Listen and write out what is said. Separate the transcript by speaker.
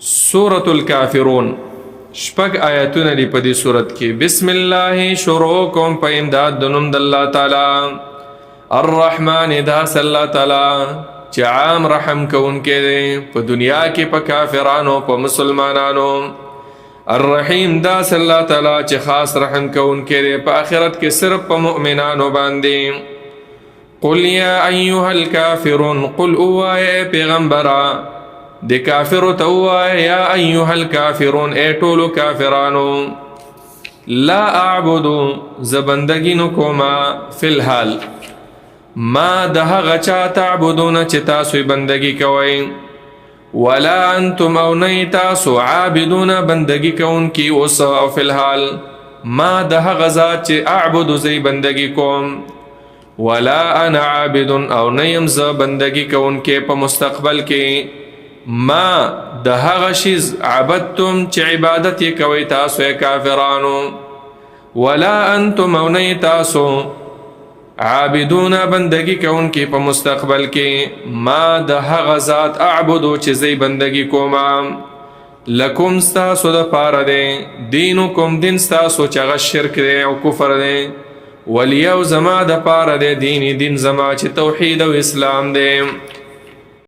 Speaker 1: سورة الکافرون شپږ آیاتونه دی په دې سورت کې. بسم الله شروع کوم په امداد د نوم د الله تعالی. الرحمن داس الله تعالی چې عام رحم کوونکی دی په دنیا کې په کافرانو په مسلمانانو. الرحیم داس الله تعالی چې خاص رحم کوونکی دی په آخرت کې صرف په مؤمنانو باندې. قل یا ایها الکافرون قل اوایه پیغمبرا د کافرو ته ووایه یا ایها الکافرون ای ټولو کافرانو لا اعبدو زه بندګي نه کومه فی الحال ما د هغه چا تعبدونه چې تاسو یې بندګي کوئ ولا انتم او نه تاسو عابدونه بندګي کوونکي اوس او فی الحال ما د هغه ذات چې اعبدو زه یې بندګي کوم ولا انا عابد او نه یم زه بندګي کوونکی په مستقبل کې ما د هغه شیز عبدتم چې عبادت یې کوئ تاسو یې کافرانو ولا انتم او نه تاسو عابدون بندگی کوونکي په مستقبل کې ما د هغه ذات اعبدو چې زه بندگی کوم. لکم ستاسو د پاره دی دینکم دین ستاسو چې هغه شرک دی او کفر دی ولیو زما د پاره دی دین زما چې توحید او اسلام دی.